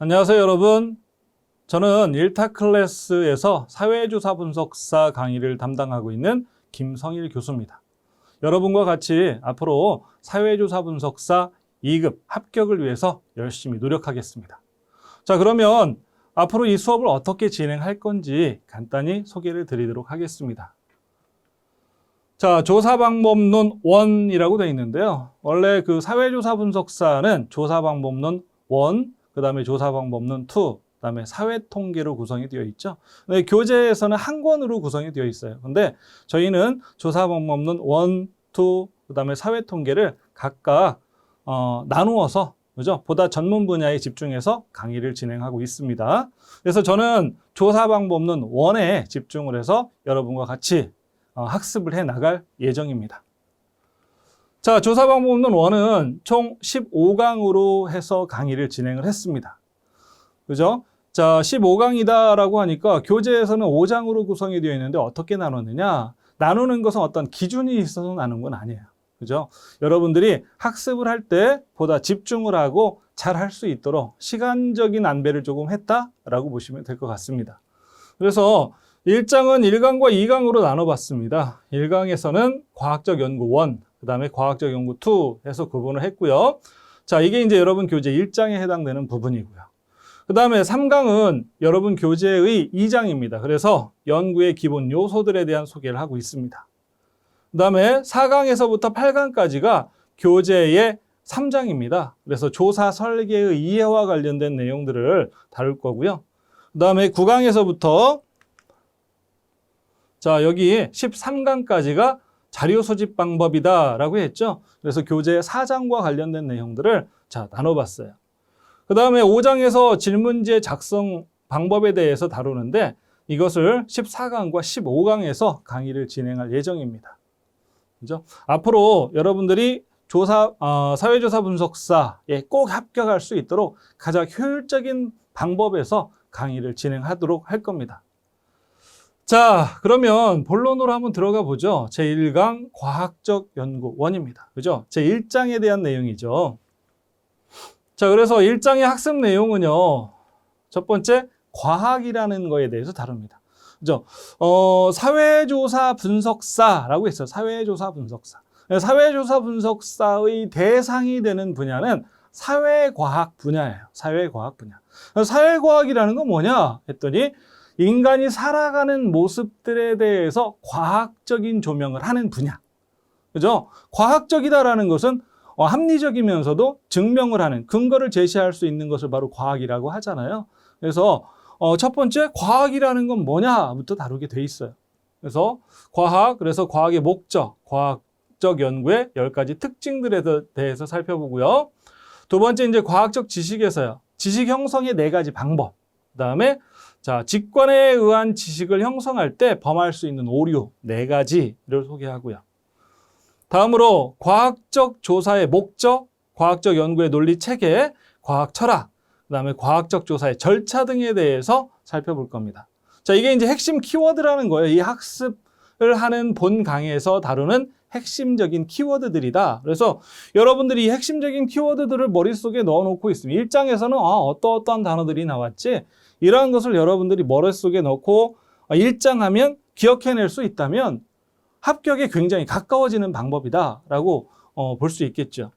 안녕하세요, 여러분. 저는 1타 클래스에서 사회조사 분석사 강의를 담당하고 있는 김성일 교수입니다. 여러분과 같이 앞으로 사회조사 분석사 2급 합격을 위해서 열심히 노력하겠습니다. 자, 그러면 앞으로 이 수업을 어떻게 진행할 건지 간단히 소개를 드리도록 하겠습니다. 자, 조사방법론 1이라고 되어 있는데요. 원래 그 사회조사 분석사는 조사방법론 1, 그 다음에 조사방법론 2, 그 다음에 사회통계로 구성이 되어 있죠. 근데 교재에서는 한 권으로 구성이 되어 있어요. 근데 저희는 조사방법론 1, 2, 그 다음에 사회통계를 각각 나누어서 그죠? 보다 전문 분야에 집중해서 강의를 진행하고 있습니다. 그래서 저는 조사방법론 1에 집중을 해서 여러분과 같이 학습을 해 나갈 예정입니다. 자, 조사방법론 1은 총 15강으로 해서 강의를 진행을 했습니다. 그죠? 자, 15강이다라고 하니까 교재에서는 5장으로 구성이 되어 있는데 어떻게 나눴느냐? 나누는 것은 어떤 기준이 있어서 나눈 건 아니에요. 그죠? 여러분들이 학습을 할 때 보다 집중을 하고 잘 할 수 있도록 시간적인 안배를 조금 했다라고 보시면 될 것 같습니다. 그래서 1장은 1강과 2강으로 나눠봤습니다. 1강에서는 과학적 연구 1, 그 다음에 과학적 연구 2 해서 구분을 했고요. 자, 이게 이제 여러분 교재 1장에 해당되는 부분이고요. 그 다음에 3강은 여러분 교재의 2장입니다. 그래서 연구의 기본 요소들에 대한 소개를 하고 있습니다. 그 다음에 4강에서부터 8강까지가 교재의 3장입니다. 그래서 조사 설계의 이해와 관련된 내용들을 다룰 거고요. 그 다음에 9강에서부터 자, 여기 13강까지가 자료 소집 방법이다라고 했죠. 그래서 교재 4장과 관련된 내용들을 자, 나눠봤어요. 그 다음에 5장에서 질문지 작성 방법에 대해서 다루는데 이것을 14강과 15강에서 강의를 진행할 예정입니다. 그죠? 앞으로 여러분들이 사회조사 분석사에 꼭 합격할 수 있도록 가장 효율적인 방법에서 강의를 진행하도록 할 겁니다. 자, 그러면 본론으로 한번 들어가 보죠. 제1강 과학적 연구 1입니다. 그죠? 제1장에 대한 내용이죠. 자, 그래서 1장의 학습 내용은요. 첫 번째, 과학이라는 거에 대해서 다룹니다. 그죠? 사회조사 분석사라고 했어요. 사회조사 분석사. 사회조사 분석사의 대상이 되는 분야는 사회과학 분야예요. 사회과학 분야. 사회과학이라는 건 뭐냐 했더니 인간이 살아가는 모습들에 대해서 과학적인 조명을 하는 분야. 그죠? 과학적이다라는 것은 합리적이면서도 증명을 하는, 근거를 제시할 수 있는 것을 바로 과학이라고 하잖아요. 그래서 첫 번째 과학이라는 건 뭐냐부터 다루게 돼 있어요. 그래서 그래서 과학의 목적, 과학적 연구의 10가지 특징들에 대해서 살펴보고요. 두 번째 이제 과학적 지식에서요. 지식 형성의 4가지 방법. 그다음에 자, 직관에 의한 지식을 형성할 때 범할 수 있는 오류 4가지를 소개하고요. 다음으로 과학적 조사의 목적, 과학적 연구의 논리 체계, 과학 철학, 그다음에 과학적 조사의 절차 등에 대해서 살펴볼 겁니다. 자, 이게 이제 핵심 키워드라는 거예요. 이 학습을 하는 본 강의에서 다루는 핵심적인 키워드들이다. 그래서 여러분들이 이 핵심적인 키워드들을 머릿속에 넣어놓고 있습니다. 1장에서는 어떠한 단어들이 나왔지? 이러한 것을 여러분들이 머릿속에 넣고 1장 하면 기억해낼 수 있다면 합격에 굉장히 가까워지는 방법이다라고 볼 수 있겠죠.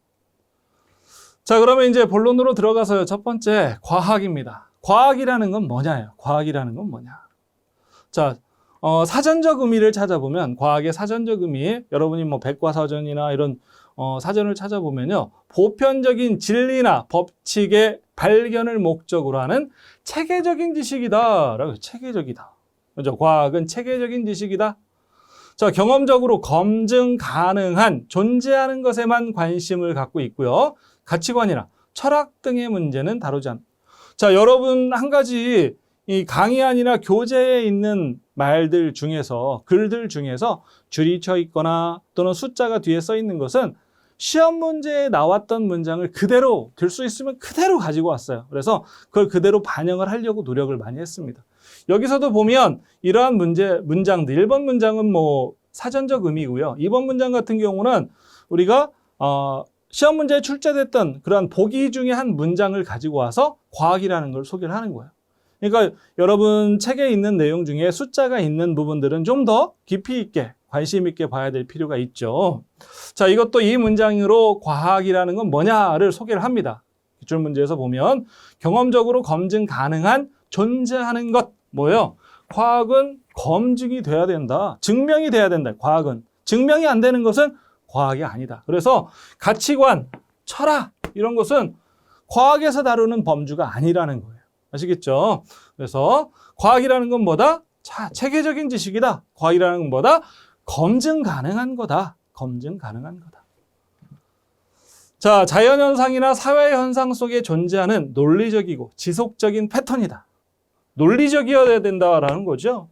자, 그러면 이제 본론으로 들어가서요. 첫 번째, 과학입니다. 과학이라는 건 뭐냐예요. 과학이라는 건 뭐냐. 자, 사전적 의미를 찾아보면 과학의 사전적 의미, 여러분이 뭐 백과사전이나 이런 사전을 찾아보면요. 보편적인 진리나 법칙의 발견을 목적으로 하는 체계적인 지식이다라고. 체계적이다. 그죠? 과학은 체계적인 지식이다. 자, 경험적으로 검증 가능한 존재하는 것에만 관심을 갖고 있고요. 가치관이나 철학 등의 문제는 다루지 않습니다. 자, 여러분 한 가지 이 강의안이나 교재에 있는 말들 중에서, 글들 중에서 줄이 쳐 있거나 또는 숫자가 뒤에 써 있는 것은 시험 문제에 나왔던 문장을 그대로 들 수 있으면 그대로 가지고 왔어요. 그래서 그걸 그대로 반영을 하려고 노력을 많이 했습니다. 여기서도 보면 이러한 문장들 1번 문장은 뭐 사전적 의미고요. 2번 문장 같은 경우는 우리가 시험 문제에 출제됐던 그러한 보기 중에 한 문장을 가지고 와서 과학이라는 걸 소개를 하는 거예요. 그러니까 여러분 책에 있는 내용 중에 숫자가 있는 부분들은 좀 더 깊이 있게 관심 있게 봐야 될 필요가 있죠. 자, 이것도 이 문장으로 과학이라는 건 뭐냐를 소개를 합니다. 기출문제에서 보면 경험적으로 검증 가능한 존재하는 것 뭐예요? 과학은 검증이 돼야 된다. 증명이 돼야 된다. 과학은. 증명이 안 되는 것은 과학이 아니다. 그래서 가치관, 철학 이런 것은 과학에서 다루는 범주가 아니라는 거예요. 아시겠죠? 그래서 과학이라는 건 뭐다? 자, 체계적인 지식이다. 과학이라는 건 뭐다? 검증 가능한 거다. 검증 가능한 거다. 자, 자연현상이나 사회현상 속에 존재하는 논리적이고 지속적인 패턴이다. 논리적이어야 된다라는 거죠.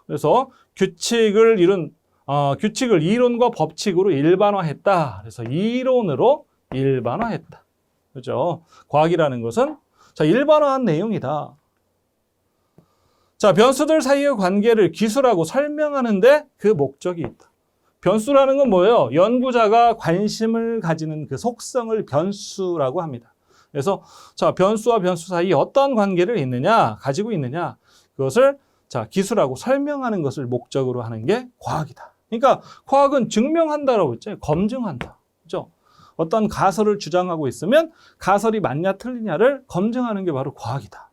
그래서 규칙을 이론과 법칙으로 일반화했다. 그래서 이론으로 일반화했다. 그죠? 과학이라는 것은 자, 일반화한 내용이다. 자, 변수들 사이의 관계를 기술하고 설명하는데 그 목적이 있다. 변수라는 건 뭐예요? 연구자가 관심을 가지는 그 속성을 변수라고 합니다. 그래서 자, 변수와 변수 사이에 어떤 관계를 가지고 있느냐, 그것을 자, 기술하고 설명하는 것을 목적으로 하는 게 과학이다. 그러니까 과학은 증명한다라고 했죠. 검증한다. 그죠? 어떤 가설을 주장하고 있으면 가설이 맞냐 틀리냐를 검증하는 게 바로 과학이다.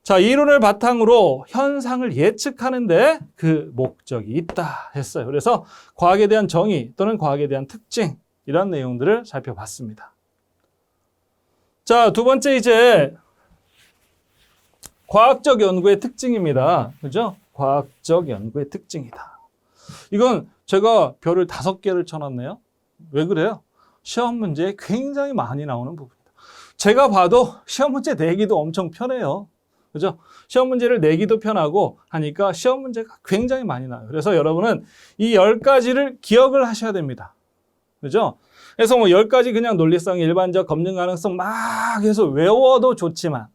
자, 이론을 바탕으로 현상을 예측하는데 그 목적이 있다 했어요. 그래서 과학에 대한 정의 또는 과학에 대한 특징 이런 내용들을 살펴봤습니다. 자, 두 번째 이제 과학적 연구의 특징입니다. 그죠? 과학적 연구의 특징이다. 이건 제가 별을 5개를 쳐놨네요. 왜 그래요? 시험 문제에 굉장히 많이 나오는 부분입니다. 제가 봐도 시험 문제 내기도 엄청 편해요. 그죠? 시험 문제를 내기도 편하고 하니까 시험 문제가 굉장히 많이 나와요. 그래서 여러분은 이 10가지를 기억을 하셔야 됩니다. 그죠? 그래서 뭐 10가지 그냥 논리성, 일반적, 검증 가능성 막 해서 외워도 좋지만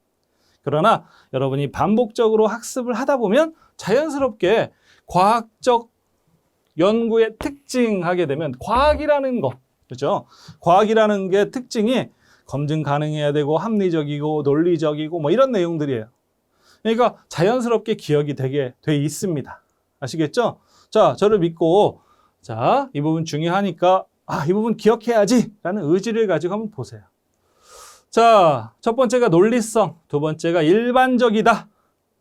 그러나 여러분이 반복적으로 학습을 하다 보면 자연스럽게 과학적 연구의 특징하게 되면 과학이라는 것, 그죠? 과학이라는 게 특징이 검증 가능해야 되고 합리적이고 논리적이고 뭐 이런 내용들이에요. 그러니까 자연스럽게 기억이 되게 돼 있습니다. 아시겠죠? 자, 저를 믿고 자, 이 부분 중요하니까 이 부분 기억해야지 라는 의지를 가지고 한번 보세요. 자, 첫 번째가 논리성, 두 번째가 일반적이다.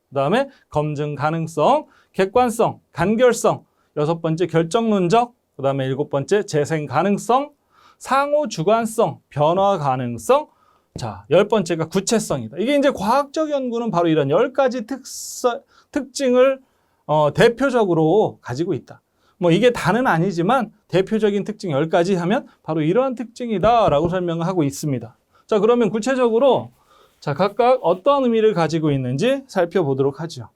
그 다음에 검증 가능성, 객관성, 간결성, 6번째 결정론적, 그 다음에 7번째 재생 가능성, 상호 주관성, 변화 가능성, 자, 10번째가 구체성이다. 이게 이제 과학적 연구는 바로 이런 10가지 특징을 대표적으로 가지고 있다. 뭐 이게 다는 아니지만 대표적인 특징 10가지 하면 바로 이러한 특징이다라고 설명을 하고 있습니다. 자, 그러면 구체적으로 자, 각각 어떤 의미를 가지고 있는지 살펴보도록 하죠.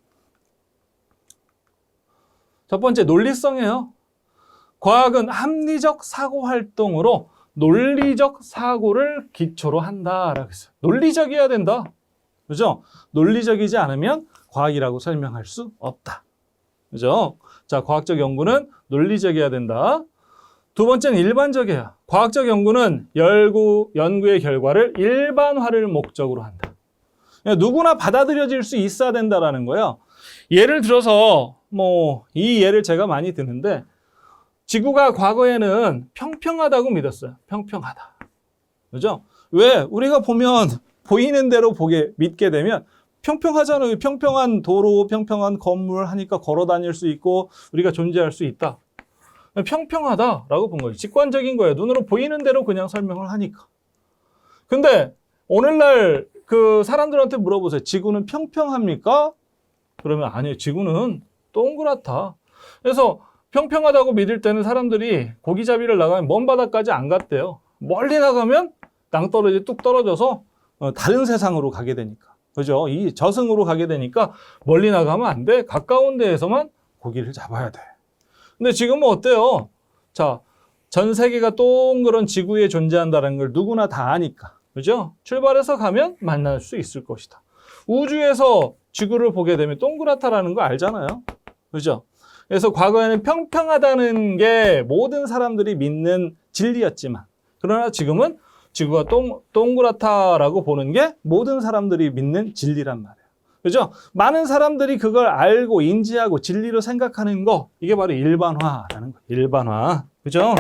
첫 번째 논리성이에요. 과학은 합리적 사고 활동으로 논리적 사고를 기초로 한다라고 했어요. 논리적이어야 된다. 그죠? 논리적이지 않으면 과학이라고 설명할 수 없다. 그죠? 자, 과학적 연구는 논리적이어야 된다. 두 번째는 일반적이에요. 과학적 연구는 연구의 결과를 일반화를 목적으로 한다. 누구나 받아들여질 수 있어야 된다라는 거예요. 예를 들어서 이 예를 제가 많이 드는데 지구가 과거에는 평평하다고 믿었어요. 평평하다. 그죠? 왜? 우리가 보면 보이는 대로 믿게 되면 평평하잖아요. 평평한 도로, 평평한 건물 하니까 걸어 다닐 수 있고 우리가 존재할 수 있다. 평평하다라고 본 거예요. 직관적인 거예요. 눈으로 보이는 대로 그냥 설명을 하니까. 근데 오늘날 그 사람들한테 물어보세요. 지구는 평평합니까? 그러면 아니에요. 지구는 동그랗다. 그래서 평평하다고 믿을 때는 사람들이 고기잡이를 나가면 먼 바다까지 안 갔대요. 멀리 나가면 낭떠러지 뚝 떨어져서 다른 세상으로 가게 되니까. 그죠? 이 저승으로 가게 되니까 멀리 나가면 안 돼. 가까운 데에서만 고기를 잡아야 돼. 근데 지금은 어때요? 자, 전 세계가 동그란 지구에 존재한다는 걸 누구나 다 아니까. 그죠? 출발해서 가면 만날 수 있을 것이다. 우주에서 지구를 보게 되면 동그랗다라는 거 알잖아요. 그죠? 그래서 과거에는 평평하다는 게 모든 사람들이 믿는 진리였지만, 그러나 지금은 지구가 동그랗다라고 보는 게 모든 사람들이 믿는 진리란 말이에요. 그죠? 많은 사람들이 그걸 알고 인지하고 진리로 생각하는 거, 이게 바로 일반화라는 거예요. 일반화. 그죠?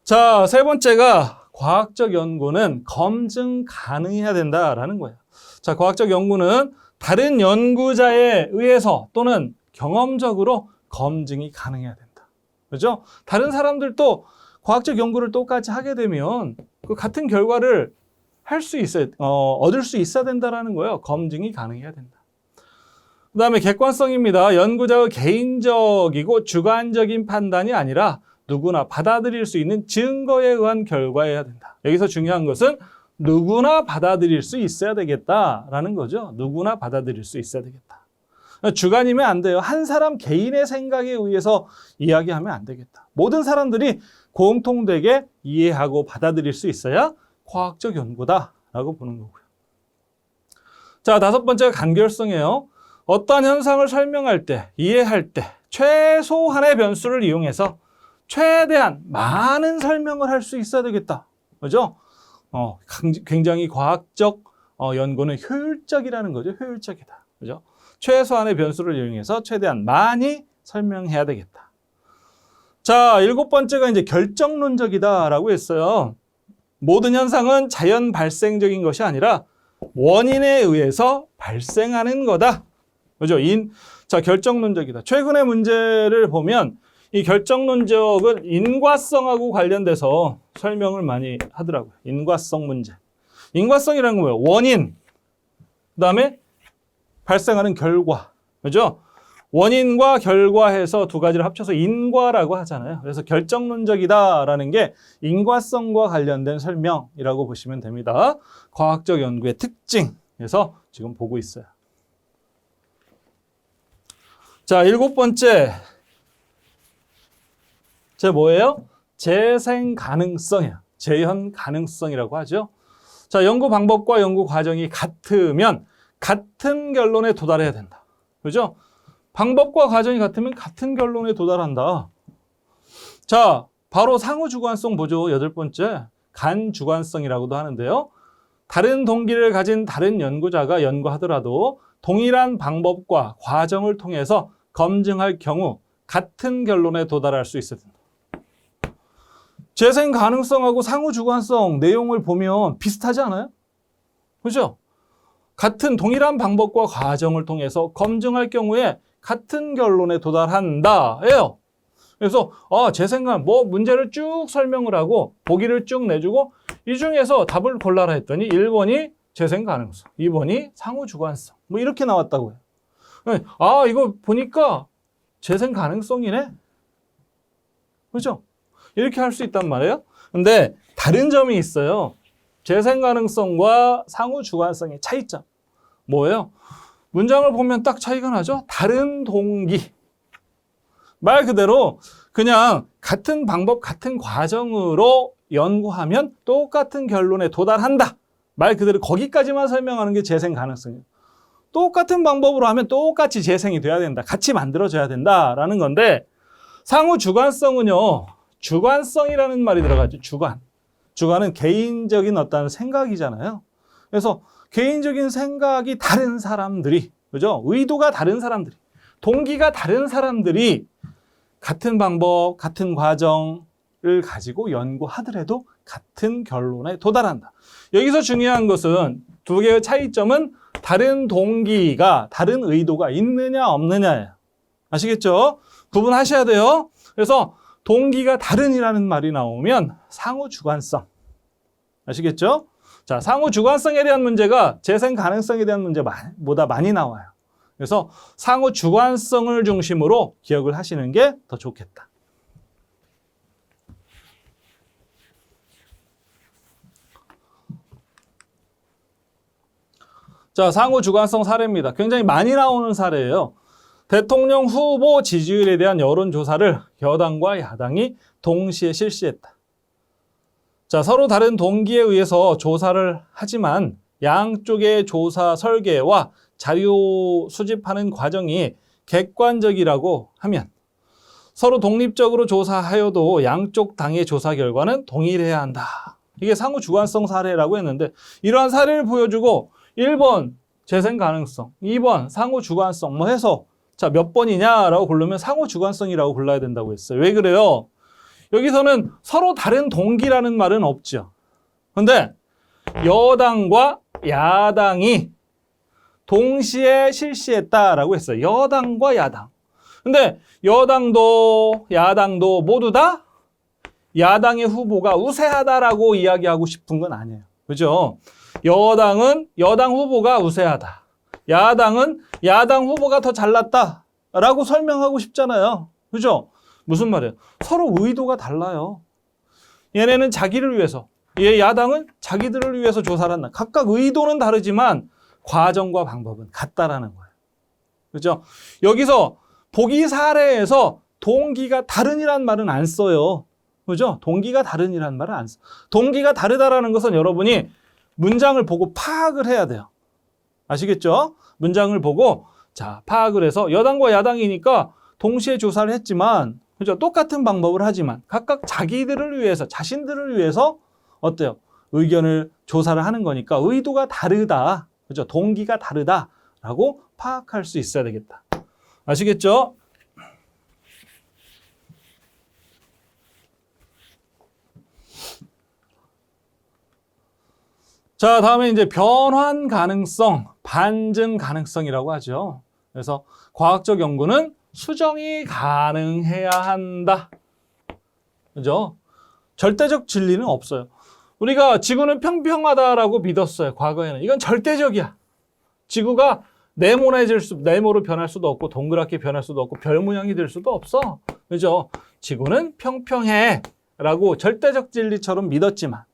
자, 세 번째가 과학적 연구는 검증 가능해야 된다라는 거예요. 자, 과학적 연구는 다른 연구자에 의해서 또는 경험적으로 검증이 가능해야 된다. 그죠? 다른 사람들도 과학적 연구를 똑같이 하게 되면 그 같은 결과를 할 수 있어야, 얻을 수 있어야 된다라는 거예요. 검증이 가능해야 된다. 그 다음에 객관성입니다. 연구자의 개인적이고 주관적인 판단이 아니라 누구나 받아들일 수 있는 증거에 의한 결과여야 된다. 여기서 중요한 것은 누구나 받아들일 수 있어야 되겠다라는 거죠. 누구나 받아들일 수 있어야 되겠다. 주관이면 안 돼요. 한 사람 개인의 생각에 의해서 이야기하면 안 되겠다. 모든 사람들이 공통되게 이해하고 받아들일 수 있어야 과학적 연구다라고 보는 거고요. 자, 다섯 번째가 간결성이에요. 어떤 현상을 설명할 때, 이해할 때 최소한의 변수를 이용해서 최대한 많은 설명을 할 수 있어야 되겠다. 그죠? 굉장히 과학적 연구는 효율적이라는 거죠. 효율적이다. 그죠? 최소한의 변수를 이용해서 최대한 많이 설명해야 되겠다. 자, 일곱 번째가 이제 결정론적이다라고 했어요. 모든 현상은 자연 발생적인 것이 아니라 원인에 의해서 발생하는 거다. 그죠? 자, 결정론적이다. 최근의 문제를 보면 이 결정론적은 인과성하고 관련돼서 설명을 많이 하더라고요. 인과성 문제. 인과성이라는 건 뭐예요? 원인, 그다음에 발생하는 결과. 그죠? 원인과 결과해서 두 가지를 합쳐서 인과라고 하잖아요. 그래서 결정론적이다라는 게 인과성과 관련된 설명이라고 보시면 됩니다. 과학적 연구의 특징에서 지금 보고 있어요. 자, 일곱 번째. 뭐예요? 재생 가능성이에요. 재현 가능성이라고 하죠. 자, 연구 방법과 연구 과정이 같으면 같은 결론에 도달해야 된다. 그죠? 방법과 과정이 같으면 같은 결론에 도달한다. 자, 바로 상호주관성 보죠. 여덟 번째. 간주관성이라고도 하는데요. 다른 동기를 가진 다른 연구자가 연구하더라도 동일한 방법과 과정을 통해서 검증할 경우 같은 결론에 도달할 수 있어야 된다. 재생 가능성하고 상호 주관성 내용을 보면 비슷하지 않아요? 그죠? 같은 동일한 방법과 과정을 통해서 검증할 경우에 같은 결론에 도달한다예요. 그래서 제 생각 문제를 쭉 설명을 하고 보기를 쭉 내주고 이 중에서 답을 골라라 했더니 1번이 재생 가능성, 2번이 상호 주관성 이렇게 나왔다고요. 이거 보니까 재생 가능성이네. 그죠? 이렇게 할 수 있단 말이에요. 근데 다른 점이 있어요. 재생 가능성과 상호 주관성의 차이점. 뭐예요? 문장을 보면 딱 차이가 나죠? 다른 동기. 말 그대로 그냥 같은 방법, 같은 과정으로 연구하면 똑같은 결론에 도달한다. 말 그대로 거기까지만 설명하는 게 재생 가능성이에요. 똑같은 방법으로 하면 똑같이 재생이 돼야 된다. 같이 만들어져야 된다라는 건데 상호 주관성은요. 주관성이라는 말이 들어가죠. 주관은 개인적인 어떤 생각이잖아요. 그래서 개인적인 생각이 다른 사람들이, 그죠? 의도가 다른 사람들이, 동기가 다른 사람들이 같은 방법, 같은 과정을 가지고 연구하더라도 같은 결론에 도달한다. 여기서 중요한 것은 두 개의 차이점은 다른 동기가, 다른 의도가 있느냐 없느냐예요. 아시겠죠? 구분하셔야 돼요. 그래서 동기가 다른이라는 말이 나오면 상호 주관성. 아시겠죠? 자, 상호 주관성에 대한 문제가 재생 가능성에 대한 문제보다 많이 나와요. 그래서 상호 주관성을 중심으로 기억을 하시는 게 더 좋겠다. 자, 상호 주관성 사례입니다. 굉장히 많이 나오는 사례예요. 대통령 후보 지지율에 대한 여론조사를 여당과 야당이 동시에 실시했다. 자, 서로 다른 동기에 의해서 조사를 하지만 양쪽의 조사 설계와 자료 수집하는 과정이 객관적이라고 하면 서로 독립적으로 조사하여도 양쪽 당의 조사 결과는 동일해야 한다. 이게 상호 주관성 사례라고 했는데 이러한 사례를 보여주고 1번 재생 가능성, 2번 상호 주관성 뭐 해서 자, 몇 번이냐라고 고르면 상호 주관성이라고 골라야 된다고 했어요. 왜 그래요? 여기서는 서로 다른 동기라는 말은 없죠. 근데 여당과 야당이 동시에 실시했다라고 했어요. 여당과 야당. 근데 여당도 야당도 모두 다 야당의 후보가 우세하다라고 이야기하고 싶은 건 아니에요. 그죠? 여당은 여당 후보가 우세하다. 야당은 야당 후보가 더 잘났다라고 설명하고 싶잖아요. 그죠? 무슨 말이에요? 서로 의도가 달라요. 얘네는 자기를 위해서, 야당은 자기들을 위해서 조사를 한다. 각각 의도는 다르지만 과정과 방법은 같다라는 거예요. 그죠? 여기서 보기 사례에서 동기가 다른이란 말은 안 써요. 그죠? 동기가 다른이란 말은 안 써. 동기가 다르다라는 것은 여러분이 문장을 보고 파악을 해야 돼요. 아시겠죠? 문장을 보고 자, 파악을 해서 여당과 야당이니까 동시에 조사를 했지만 그죠? 똑같은 방법을 하지만 각각 자기들을 위해서, 자신들을 위해서 어때요? 의견을 조사를 하는 거니까 의도가 다르다. 그죠? 동기가 다르다라고 파악할 수 있어야 되겠다. 아시겠죠? 자, 다음에 이제 변환 가능성, 반증 가능성이라고 하죠. 그래서 과학적 연구는 수정이 가능해야 한다. 그죠? 절대적 진리는 없어요. 우리가 지구는 평평하다라고 믿었어요. 과거에는. 이건 절대적이야. 지구가 네모로 변할 수도 없고 동그랗게 변할 수도 없고 별 모양이 될 수도 없어. 그죠? 지구는 평평해 라고 절대적 진리처럼 믿었지만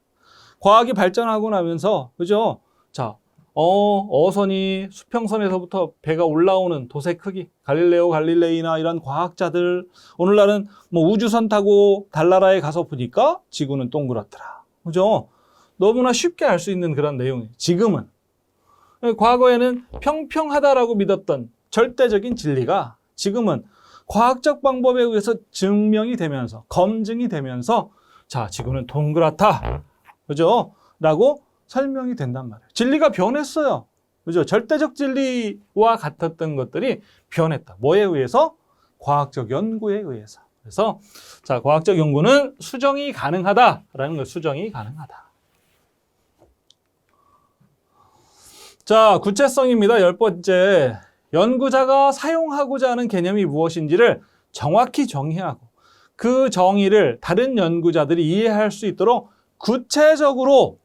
과학이 발전하고 나면서 그죠? 자, 어선이 수평선에서부터 배가 올라오는 도색 크기, 갈릴레오 갈릴레이나 이런 과학자들 오늘날은 뭐 우주선 타고 달나라에 가서 보니까 지구는 동그랗더라. 그죠? 너무나 쉽게 알 수 있는 그런 내용이에요. 지금은 과거에는 평평하다라고 믿었던 절대적인 진리가 지금은 과학적 방법에 의해서 증명이 되면서 검증이 되면서 자, 지구는 동그랗다. 그죠? 라고 설명이 된단 말이에요. 진리가 변했어요. 그죠? 절대적 진리와 같았던 것들이 변했다. 뭐에 의해서? 과학적 연구에 의해서. 그래서 자, 과학적 연구는 수정이 가능하다라는 거, 수정이 가능하다. 자, 구체성입니다. 10번째. 연구자가 사용하고자 하는 개념이 무엇인지를 정확히 정의하고 그 정의를 다른 연구자들이 이해할 수 있도록 구체적으로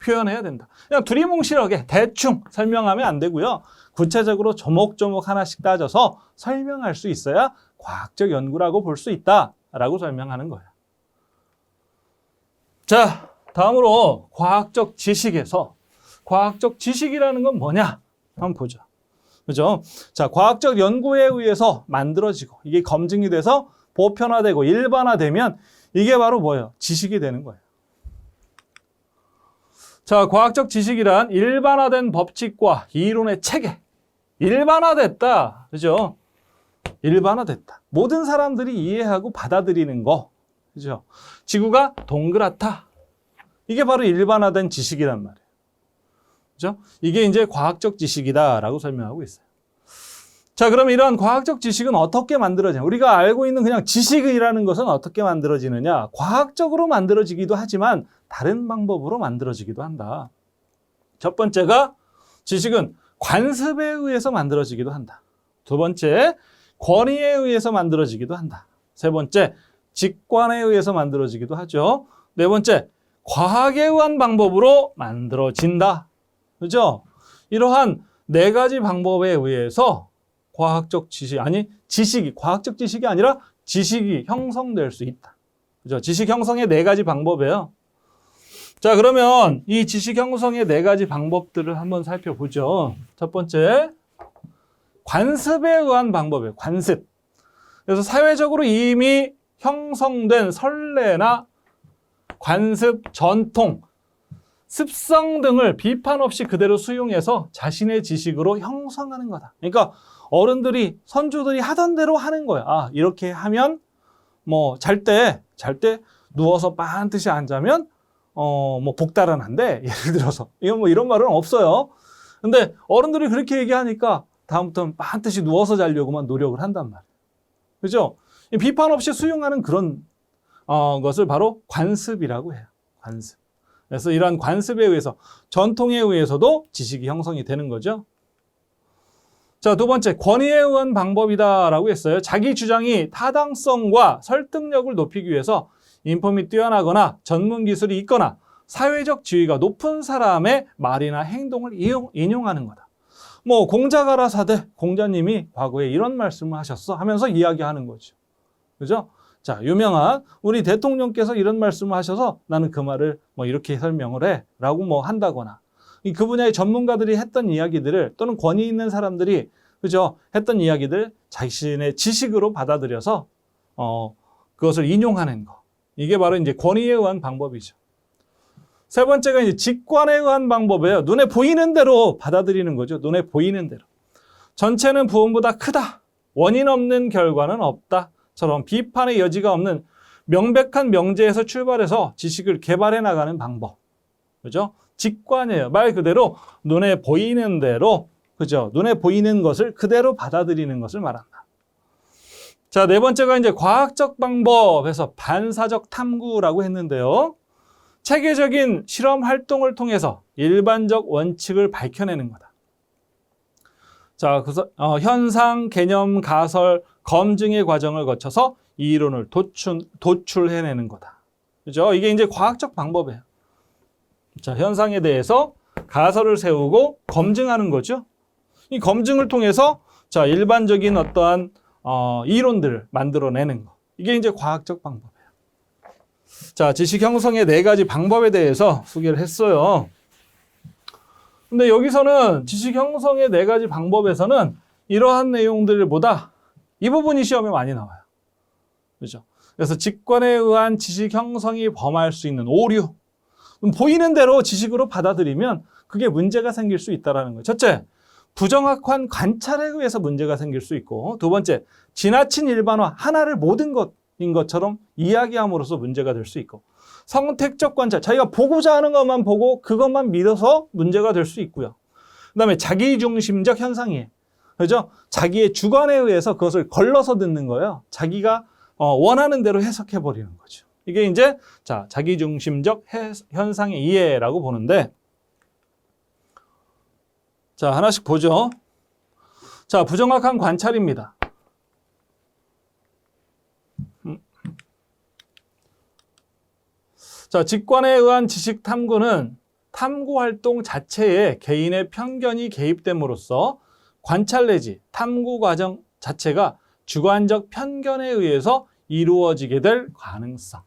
표현해야 된다. 그냥 두리뭉실하게 대충 설명하면 안 되고요. 구체적으로 조목조목 하나씩 따져서 설명할 수 있어야 과학적 연구라고 볼 수 있다라고 설명하는 거예요. 자, 다음으로 과학적 지식에서 과학적 지식이라는 건 뭐냐? 한번 보죠. 그죠? 자, 과학적 연구에 의해서 만들어지고 이게 검증이 돼서 보편화되고 일반화되면 이게 바로 뭐예요? 지식이 되는 거예요. 자, 과학적 지식이란 일반화된 법칙과 이론의 체계. 일반화됐다. 그죠? 일반화됐다. 모든 사람들이 이해하고 받아들이는 거. 그죠? 지구가 동그랗다. 이게 바로 일반화된 지식이란 말이에요. 그죠? 이게 이제 과학적 지식이다라고 설명하고 있어요. 자, 그럼 이런 과학적 지식은 어떻게 만들어지냐? 우리가 알고 있는 그냥 지식이라는 것은 어떻게 만들어지느냐? 과학적으로 만들어지기도 하지만 다른 방법으로 만들어지기도 한다. 첫 번째가 지식은 관습에 의해서 만들어지기도 한다. 두 번째, 권위에 의해서 만들어지기도 한다. 세 번째, 직관에 의해서 만들어지기도 하죠. 네 번째, 과학에 의한 방법으로 만들어진다. 그죠? 이러한 네 가지 방법에 의해서 과학적 지식, 과학적 지식이 아니라 지식이 형성될 수 있다. 그죠? 지식 형성의 네 가지 방법이에요. 자, 그러면 이 지식 형성의 네 가지 방법들을 한번 살펴보죠. 첫 번째, 관습에 의한 방법이에요. 관습. 그래서 사회적으로 이미 형성된 선례나 관습, 전통, 습성 등을 비판 없이 그대로 수용해서 자신의 지식으로 형성하는 거다. 그러니까 어른들이, 선조들이 하던 대로 하는 거야. 아, 이렇게 하면 뭐 잘 때 누워서 반드시 안 자면 뭐 복달아난데, 예를 들어서 이건 뭐 이런 말은 없어요. 근데 어른들이 그렇게 얘기하니까 다음부터는 반드시 누워서 자려고만 노력을 한단 말이에요. 그죠? 비판 없이 수용하는 그런 것을 바로 관습이라고 해요. 관습. 그래서 이러한 관습에 의해서, 전통에 의해서도 지식이 형성이 되는 거죠. 자, 두 번째, 권위에 의한 방법이다라고 했어요. 자기 주장이 타당성과 설득력을 높이기 위해서 인품이 뛰어나거나 전문 기술이 있거나 사회적 지위가 높은 사람의 말이나 행동을 인용하는 거다. 뭐 공자가라사대, 공자님이 과거에 이런 말씀을 하셨어 하면서 이야기하는 거죠. 그죠? 자, 유명한 우리 대통령께서 이런 말씀을 하셔서 나는 그 말을 뭐 이렇게 설명을 해 라고 뭐 한다거나, 그 분야의 전문가들이 했던 이야기들을, 또는 권위 있는 사람들이, 그죠, 했던 이야기들 자신의 지식으로 받아들여서 그것을 인용하는 거. 이게 바로 이제 권위에 의한 방법이죠. 세 번째가 이제 직관에 의한 방법이에요. 눈에 보이는 대로 받아들이는 거죠. 눈에 보이는 대로. 전체는 부음보다 크다. 원인 없는 결과는 없다. 처럼 비판의 여지가 없는 명백한 명제에서 출발해서 지식을 개발해 나가는 방법. 그죠? 직관이에요. 말 그대로 눈에 보이는 대로, 그죠? 눈에 보이는 것을 그대로 받아들이는 것을 말한다. 자, 네 번째가 이제 과학적 방법에서 반사적 탐구라고 했는데요. 체계적인 실험 활동을 통해서 일반적 원칙을 밝혀내는 거다. 자, 그래서 현상, 개념, 가설, 검증의 과정을 거쳐서 이론을 도출해내는 거다. 그죠? 이게 이제 과학적 방법이에요. 자, 현상에 대해서 가설을 세우고 검증하는 거죠. 이 검증을 통해서 자, 일반적인 어떠한 이론들을 만들어내는 거. 이게 이제 과학적 방법이에요. 자, 지식 형성의 네 가지 방법에 대해서 소개를 했어요. 근데 여기서는 지식 형성의 네 가지 방법에서는 이러한 내용들보다 이 부분이 시험에 많이 나와요. 그렇죠? 그래서 직관에 의한 지식 형성이 범할 수 있는 오류. 보이는 대로 지식으로 받아들이면 그게 문제가 생길 수 있다는 거예요. 첫째, 부정확한 관찰에 의해서 문제가 생길 수 있고, 두 번째, 지나친 일반화, 하나를 모든 것인 것처럼 이야기함으로써 문제가 될 수 있고, 선택적 관찰, 자기가 보고자 하는 것만 보고 그것만 믿어서 문제가 될 수 있고요. 그 다음에 자기중심적 현상이에요. 그죠? 자기의 주관에 의해서 그것을 걸러서 듣는 거예요. 자기가 원하는 대로 해석해버리는 거죠. 이게 이제 자, 자기중심적 현상의 이해라고 보는데, 자, 하나씩 보죠. 자, 부정확한 관찰입니다. 자, 직관에 의한 지식 탐구는 탐구 활동 자체에 개인의 편견이 개입됨으로써 관찰 내지 탐구 과정 자체가 주관적 편견에 의해서 이루어지게 될 가능성.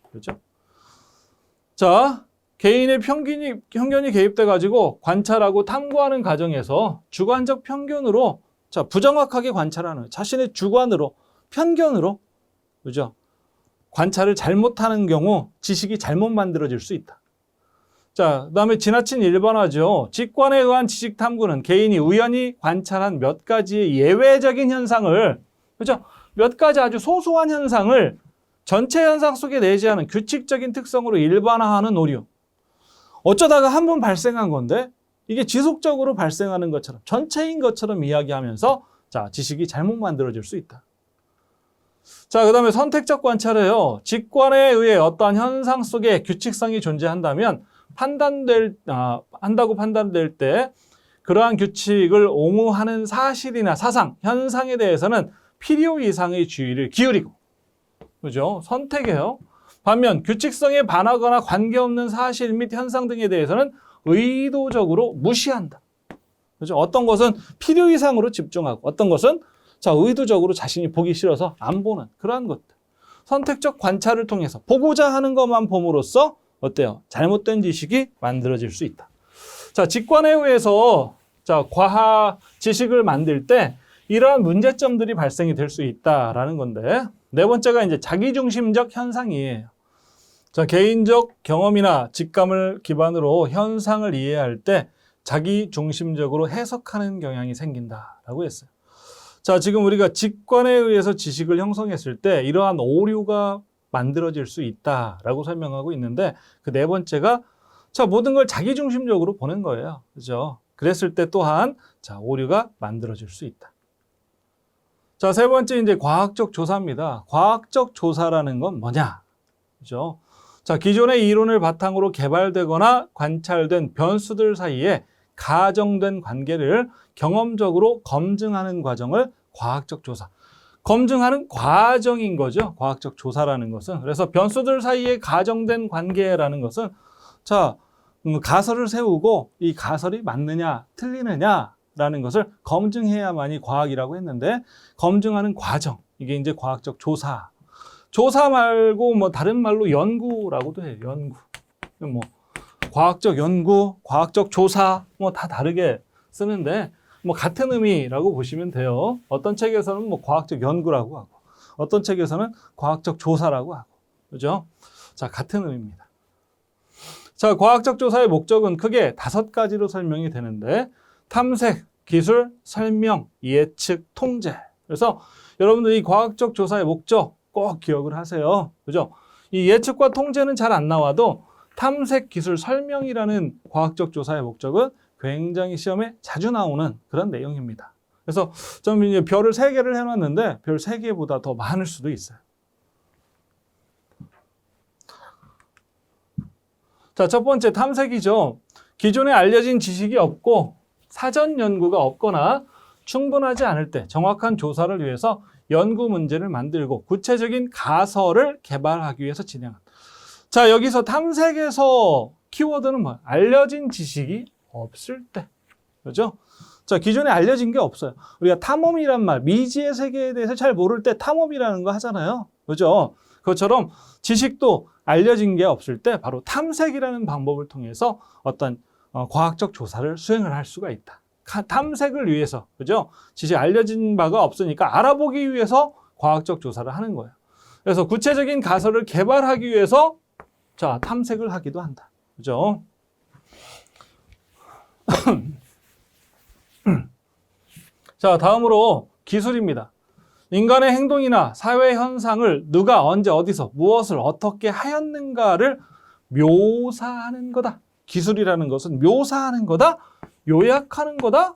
그렇죠? 자, 개인의 편견이 개입돼 가지고 관찰하고 탐구하는 과정에서 주관적 편견으로, 자, 부정확하게 관찰하는, 자신의 주관으로, 편견으로, 그죠? 관찰을 잘못하는 경우 지식이 잘못 만들어질 수 있다. 자, 그다음에 지나친 일반화죠. 직관에 의한 지식 탐구는 개인이 우연히 관찰한 몇 가지의 예외적인 현상을, 그죠? 몇 가지 아주 소소한 현상을 전체 현상 속에 내재하는 규칙적인 특성으로 일반화하는 오류. 어쩌다가 한 번 발생한 건데 이게 지속적으로 발생하는 것처럼, 전체인 것처럼 이야기하면서 자, 지식이 잘못 만들어질 수 있다. 자, 그 다음에 선택적 관찰이에요. 직관에 의해 어떠한 현상 속에 규칙성이 존재한다면 한다고 판단될 때 그러한 규칙을 옹호하는 사실이나 사상, 현상에 대해서는 필요 이상의 주의를 기울이고, 그죠? 선택이에요. 반면 규칙성에 반하거나 관계없는 사실 및 현상 등에 대해서는 의도적으로 무시한다. 그죠? 어떤 것은 필요 이상으로 집중하고, 어떤 것은 자, 의도적으로 자신이 보기 싫어서 안 보는 그러한 것들. 선택적 관찰을 통해서 보고자 하는 것만 봄으로써 어때요? 잘못된 지식이 만들어질 수 있다. 자, 직관에 의해서 자, 과학 지식을 만들 때 이러한 문제점들이 발생이 될 수 있다라는 건데, 네 번째가 이제 자기중심적 현상이에요. 자, 개인적 경험이나 직감을 기반으로 현상을 이해할 때 자기중심적으로 해석하는 경향이 생긴다라고 했어요. 자, 지금 우리가 직관에 의해서 지식을 형성했을 때 이러한 오류가 만들어질 수 있다라고 설명하고 있는데, 그 네 번째가 자, 모든 걸 자기중심적으로 보는 거예요. 그죠? 그랬을 때 또한 자, 오류가 만들어질 수 있다. 자, 세 번째 이제 과학적 조사입니다. 과학적 조사라는 건 뭐냐? 그죠? 자, 기존의 이론을 바탕으로 개발되거나 관찰된 변수들 사이에 가정된 관계를 경험적으로 검증하는 과정을 과학적 조사. 검증하는 과정인 거죠. 과학적 조사라는 것은. 그래서 변수들 사이에 가정된 관계라는 것은 자, 가설을 세우고 이 가설이 맞느냐, 틀리느냐라는 것을 검증해야만이 과학이라고 했는데, 검증하는 과정, 이게 이제 과학적 조사. 조사 말고 뭐 다른 말로 연구라고도 해요. 연구. 뭐 과학적 연구, 과학적 조사 뭐 다 다르게 쓰는데 뭐 같은 의미라고 보시면 돼요. 어떤 책에서는 뭐 과학적 연구라고 하고, 어떤 책에서는 과학적 조사라고 하고, 그죠? 자, 같은 의미입니다. 자, 과학적 조사의 목적은 크게 5가지로 설명이 되는데, 탐색, 기술, 설명, 예측, 통제. 그래서 여러분들 이 과학적 조사의 목적 꼭 기억을 하세요. 그죠? 이 예측과 통제는 잘 안 나와도 탐색, 기술, 설명이라는 과학적 조사의 목적은 굉장히 시험에 자주 나오는 그런 내용입니다. 그래서 좀 이제 별을 3개를 해놨는데 별 3개보다 더 많을 수도 있어요. 자, 첫 번째 탐색이죠. 기존에 알려진 지식이 없고 사전 연구가 없거나 충분하지 않을 때 정확한 조사를 위해서 연구 문제를 만들고 구체적인 가설을 개발하기 위해서 진행한다. 자, 여기서 탐색에서 키워드는 뭐야? 알려진 지식이 없을 때. 그죠? 자, 기존에 알려진 게 없어요. 우리가 탐험이란 말, 미지의 세계에 대해서 잘 모를 때 탐험이라는 거 하잖아요. 그죠? 그것처럼 지식도 알려진 게 없을 때 바로 탐색이라는 방법을 통해서 어떤 과학적 조사를 수행을 할 수가 있다. 탐색을 위해서, 그죠? 지식 알려진 바가 없으니까 알아보기 위해서 과학적 조사를 하는 거예요. 그래서 구체적인 가설을 개발하기 위해서 자, 탐색을 하기도 한다. 그죠? 자, 다음으로 기술입니다. 인간의 행동이나 사회 현상을 누가 언제 어디서 무엇을 어떻게 하였는가를 묘사하는 거다. 기술이라는 것은 묘사하는 거다, 요약하는 거다,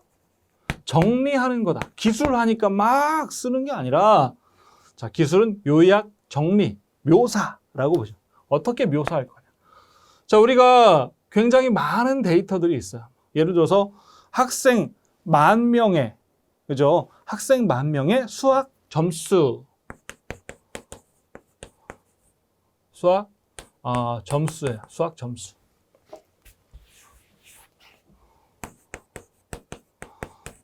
정리하는 거다. 기술하니까 막 쓰는 게 아니라 자, 기술은 요약, 정리, 묘사라고 보죠. 어떻게 묘사할 거냐. 자, 우리가 굉장히 많은 데이터들이 있어요. 예를 들어서 학생 10,000명의, 그죠? 학생 10,000명의 수학 점수. 점수예요. 수학 점수.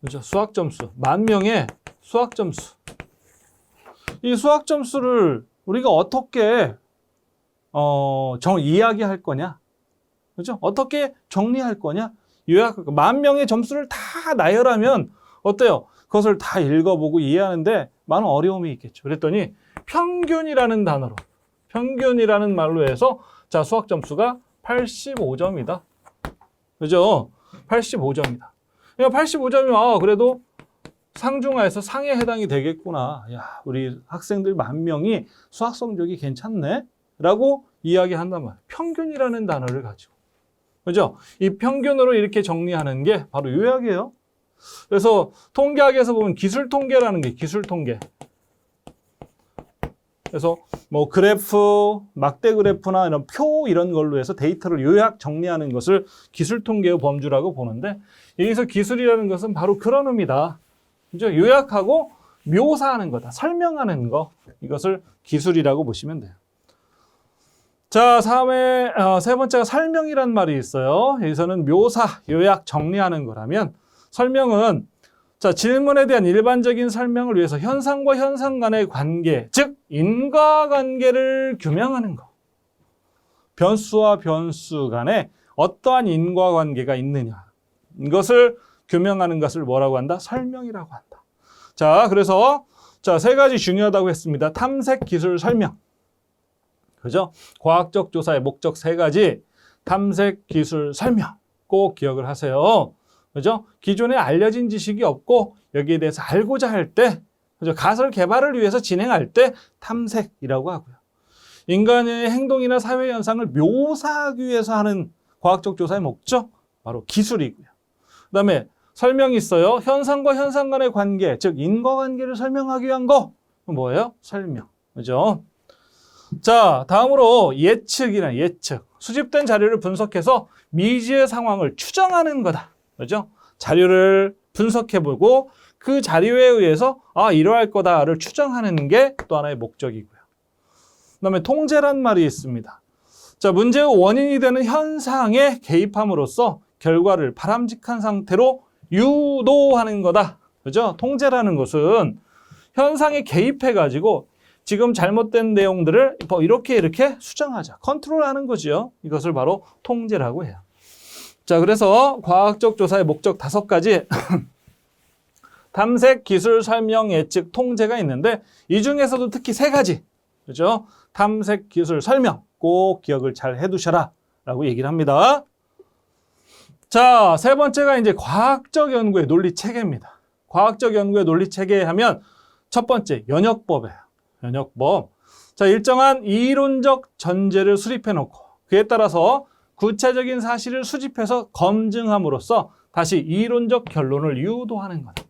그죠? 수학 점수. 10,000명의 수학 점수. 이 수학 점수를 우리가 어떻게 이야기할 거냐? 그죠? 어떻게 정리할 거냐? 요약, 10,000명의 점수를 다 나열하면 어때요? 그것을 다 읽어보고 이해하는데 많은 어려움이 있겠죠. 그랬더니 평균이라는 단어로, 평균이라는 말로 해서 자, 수학 점수가 85점이다. 그죠? 85점이다. 그러니까 85점이면 그래도 상중하에서 상에 해당이 되겠구나. 야, 우리 학생들 10,000명이 수학 성적이 괜찮네? 라고 이야기한단 말이에요. 평균이라는 단어를 가지고. 그죠? 이 평균으로 이렇게 정리하는 게 바로 요약이에요. 그래서 통계학에서 보면 기술 통계라는 게 기술 통계. 그래서 뭐 그래프, 막대 그래프나 이런 표 이런 걸로 해서 데이터를 요약 정리하는 것을 기술 통계의 범주라고 보는데, 여기서 기술이라는 것은 바로 그런 의미다. 그죠? 요약하고 묘사하는 거다. 설명하는 거. 이것을 기술이라고 보시면 돼요. 자, 다음에 세 번째가 설명이란 말이 있어요. 여기서는 묘사, 요약, 정리하는 거라면, 설명은 자, 질문에 대한 일반적인 설명을 위해서 현상과 현상 간의 관계, 즉 인과관계를 규명하는 거. 변수와 변수 간에 어떠한 인과관계가 있느냐, 이것을 규명하는 것을 뭐라고 한다? 설명이라고 한다. 자, 그래서 자, 세 가지 중요하다고 했습니다. 탐색, 기술, 설명. 그죠? 과학적 조사의 목적 세 가지. 탐색, 기술, 설명. 꼭 기억을 하세요. 그죠? 기존에 알려진 지식이 없고 여기에 대해서 알고자 할 때, 그죠? 가설 개발을 위해서 진행할 때 탐색이라고 하고요. 인간의 행동이나 사회 현상을 묘사하기 위해서 하는 과학적 조사의 목적, 바로 기술이고요. 그다음에 설명이 있어요. 현상과 현상 간의 관계, 즉 인과관계를 설명하기 위한 거 뭐예요? 설명. 그죠? 자, 다음으로 예측이나 예측. 수집된 자료를 분석해서 미지의 상황을 추정하는 거다. 그죠? 자료를 분석해보고 그 자료에 의해서 이러할 거다를 추정하는 게 또 하나의 목적이고요. 그다음에 통제란 말이 있습니다. 자, 문제의 원인이 되는 현상에 개입함으로써 결과를 바람직한 상태로 유도하는 거다. 그죠? 통제라는 것은 현상에 개입해가지고 지금 잘못된 내용들을 이렇게 수정하자. 컨트롤하는 거죠. 이것을 바로 통제라고 해요. 자, 그래서 과학적 조사의 목적 5가지. 탐색, 기술, 설명, 예측, 통제가 있는데 이 중에서도 특히 3가지. 그죠? 탐색, 기술, 설명. 꼭 기억을 잘 해두셔라. 라고 얘기를 합니다. 자, 3번째가 이제 과학적 연구의 논리 체계입니다. 과학적 연구의 논리 체계 하면 첫 번째, 연역법이에요. 연역법. 자, 일정한 이론적 전제를 수립해 놓고 그에 따라서 구체적인 사실을 수집해서 검증함으로써 다시 이론적 결론을 유도하는 거다.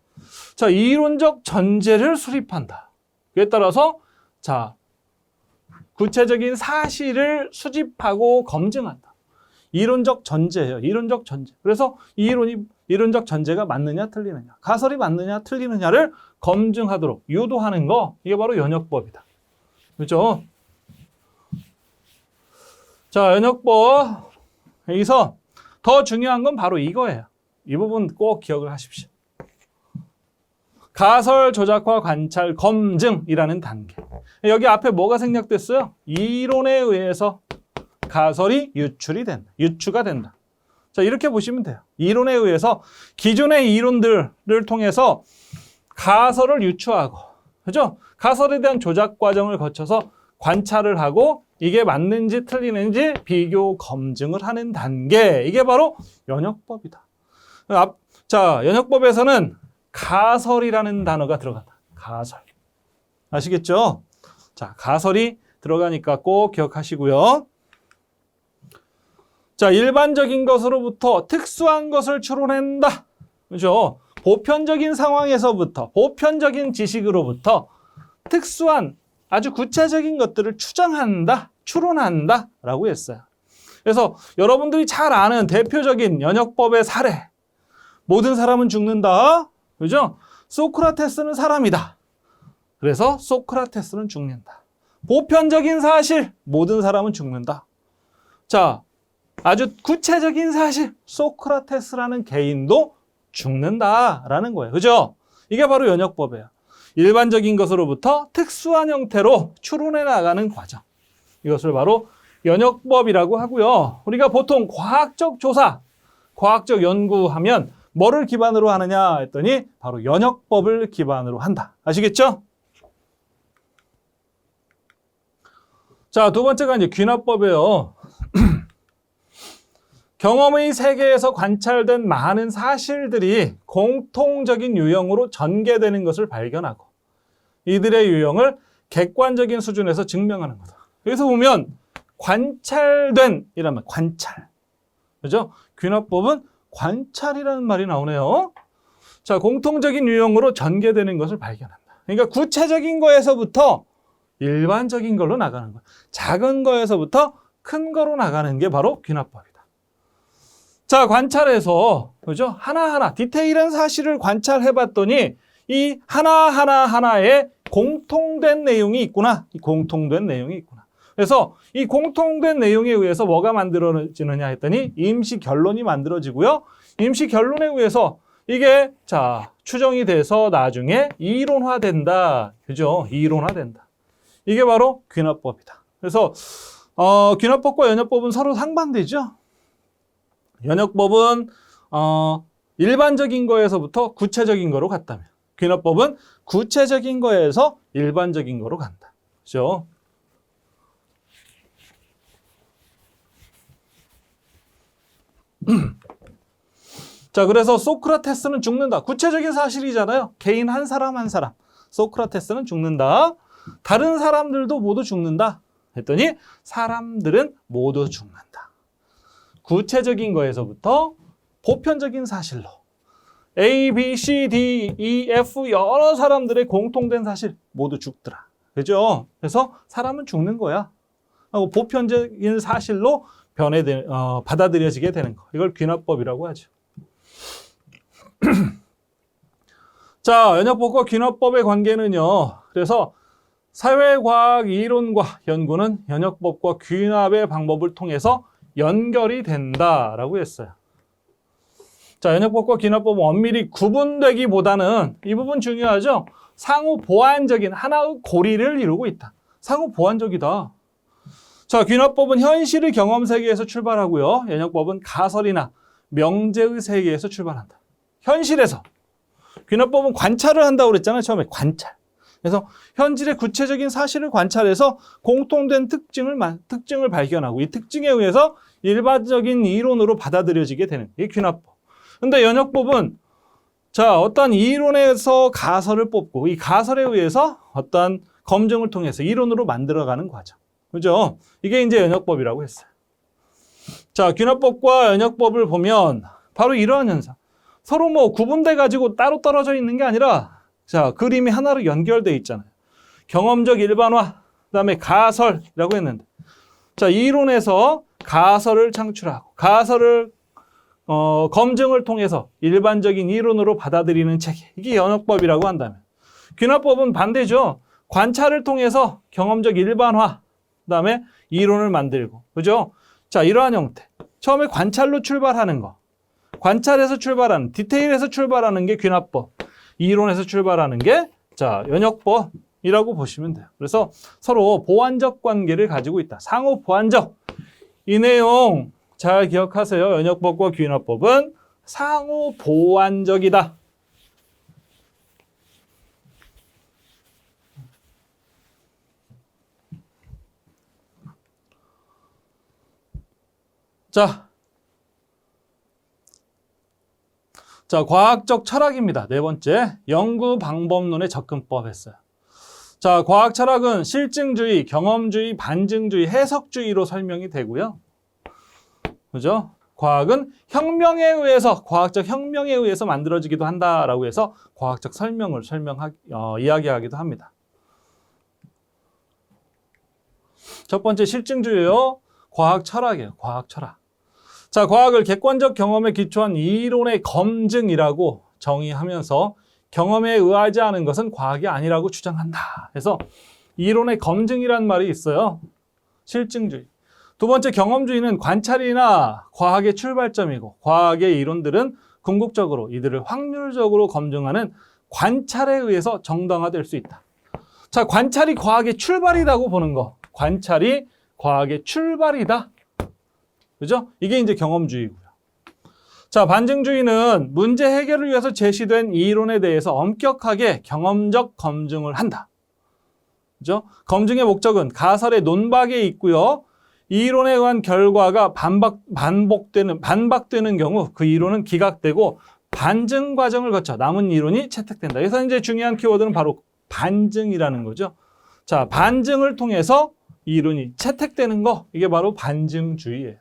자, 이론적 전제를 수립한다. 그에 따라서 자, 구체적인 사실을 수집하고 검증한다. 이론적 전제예요. 이론적 전제. 그래서 이 이론적 전제가 맞느냐 틀리느냐, 가설이 맞느냐 틀리느냐를 검증하도록 유도하는 거, 이게 바로 연역법이다. 그렇죠? 자, 연역법. 여기서 더 중요한 건 바로 이거예요. 이 부분 꼭 기억을 하십시오. 가설, 조작과 관찰, 검증이라는 단계. 여기 앞에 뭐가 생략됐어요? 이론에 의해서 가설이 유추가 된다. 자, 이렇게 보시면 돼요. 이론에 의해서 기존의 이론들을 통해서 가설을 유추하고, 그죠? 가설에 대한 조작 과정을 거쳐서 관찰을 하고 이게 맞는지 틀리는지 비교 검증을 하는 단계. 이게 바로 연역법이다. 자, 연역법에서는 가설이라는 단어가 들어간다. 가설. 아시겠죠? 자, 가설이 들어가니까 꼭 기억하시고요. 자, 일반적인 것으로부터 특수한 것을 추론한다. 그죠? 보편적인 상황에서부터, 보편적인 지식으로부터 특수한 아주 구체적인 것들을 추정한다, 추론한다 라고 했어요. 그래서 여러분들이 잘 아는 대표적인 연역법의 사례. 모든 사람은 죽는다. 그죠? 소크라테스는 사람이다. 그래서 소크라테스는 죽는다. 보편적인 사실, 모든 사람은 죽는다. 자, 아주 구체적인 사실, 소크라테스라는 개인도 죽는다라는 거예요. 그죠? 이게 바로 연역법이에요. 일반적인 것으로부터 특수한 형태로 추론해 나가는 과정. 이것을 바로 연역법이라고 하고요. 우리가 보통 과학적 조사, 과학적 연구하면 뭐를 기반으로 하느냐 했더니 바로 연역법을 기반으로 한다. 아시겠죠? 자, 두 번째가 이제 귀납법이에요. 경험의 세계에서 관찰된 많은 사실들이 공통적인 유형으로 전개되는 것을 발견하고 이들의 유형을 객관적인 수준에서 증명하는 거다. 여기서 보면 관찰된 이란 말, 관찰. 그죠? 귀납법은 관찰이라는 말이 나오네요. 자, 공통적인 유형으로 전개되는 것을 발견한다. 그러니까 구체적인 거에서부터 일반적인 걸로 나가는 거야. 작은 거에서부터 큰 거로 나가는 게 바로 귀납법이다. 자, 관찰해서, 그죠? 하나하나, 디테일한 사실을 관찰해봤더니 이 하나하나에 공통된 내용이 있구나. 이 공통된 내용이 있구나. 그래서 이 공통된 내용에 의해서 뭐가 만들어지느냐 했더니 임시 결론이 만들어지고요. 임시 결론에 의해서 이게 자, 추정이 돼서 나중에 이론화된다. 그죠? 이론화된다. 이게 바로 귀납법이다. 그래서 귀납법과 연역법은 서로 상반되죠. 연역법은 일반적인 거에서부터 구체적인 거로 갔다면 귀납법은 구체적인 거에서 일반적인 거로 간다. 그죠? 자, 그래서 소크라테스는 죽는다. 구체적인 사실이잖아요. 개인 한 사람 한 사람. 소크라테스는 죽는다. 다른 사람들도 모두 죽는다. 했더니 사람들은 모두 죽는다. 구체적인 거에서부터 보편적인 사실로 A, B, C, D, E, F 여러 사람들의 공통된 사실 모두 죽더라. 그죠? 그래서 사람은 죽는 거야. 하고 보편적인 사실로 받아들여지게 되는 거. 이걸 귀납법이라고 하죠. 자, 연역법과 귀납법의 관계는요. 그래서 사회과학 이론과 연구는 연역법과 귀납의 방법을 통해서 연결이 된다라고 했어요. 자, 연역법과 귀납법은 엄밀히 구분되기보다는 이 부분 중요하죠. 상호 보완적인 하나의 고리를 이루고 있다. 상호 보완적이다. 자, 귀납법은 현실의 경험 세계에서 출발하고요. 연역법은 가설이나 명제의 세계에서 출발한다. 현실에서. 귀납법은 관찰을 한다고 그랬잖아요. 처음에 관찰. 그래서 현실의 구체적인 사실을 관찰해서 공통된 특징을 발견하고 이 특징에 의해서 일반적인 이론으로 받아들여지게 되는 게 귀납법. 근데 연역법은 자, 어떤 이론에서 가설을 뽑고 이 가설에 의해서 어떤 검증을 통해서 이론으로 만들어가는 과정. 그죠? 이게 이제 연역법이라고 했어요. 자, 귀납법과 연역법을 보면 바로 이러한 현상. 서로 뭐 구분돼 가지고 따로 떨어져 있는 게 아니라 자, 그림이 하나로 연결돼 있잖아요. 경험적 일반화, 그다음에 가설이라고 했는데 자, 이론에서 가설을 창출하고 가설을 검증을 통해서 일반적인 이론으로 받아들이는 체계. 이게 연역법이라고 한다면 귀납법은 반대죠. 관찰을 통해서 경험적 일반화, 그다음에 이론을 만들고. 그죠? 자, 이러한 형태. 처음에 관찰로 출발하는 거. 관찰에서 출발하는, 디테일에서 출발하는 게 귀납법. 이론에서 출발하는 게 자, 연역법이라고 보시면 돼요. 그래서 서로 보완적 관계를 가지고 있다. 상호 보완적. 이 내용 잘 기억하세요. 연역법과 귀납법은 상호 보완적이다. 자, 과학적 철학입니다. 네 번째, 연구 방법론의 접근법 했어요. 자, 과학 철학은 실증주의, 경험주의, 반증주의, 해석주의로 설명이 되고요. 그죠? 과학은 혁명에 의해서, 과학적 혁명에 의해서 만들어지기도 한다라고 해서 과학적 설명을 이야기하기도 합니다. 첫 번째 실증주의요. 과학 철학이에요. 과학 철학. 자, 과학을 객관적 경험에 기초한 이론의 검증이라고 정의하면서 경험에 의하지 않은 것은 과학이 아니라고 주장한다. 그래서 이론의 검증이란 말이 있어요. 실증주의. 두 번째 경험주의는 관찰이나 과학의 출발점이고 과학의 이론들은 궁극적으로 이들을 확률적으로 검증하는 관찰에 의해서 정당화될 수 있다. 자, 관찰이 과학의 출발이라고 보는 거. 관찰이 과학의 출발이다. 그죠? 이게 이제 경험주의고요. 자, 반증주의는 문제 해결을 위해서 제시된 이론에 대해서 엄격하게 경험적 검증을 한다. 그죠? 검증의 목적은 가설의 논박에 있고요. 이론에 의한 결과가 반박되는 경우 그 이론은 기각되고 반증 과정을 거쳐 남은 이론이 채택된다. 그래서 이제 중요한 키워드는 바로 반증이라는 거죠. 자, 반증을 통해서 이론이 채택되는 거, 이게 바로 반증주의예요.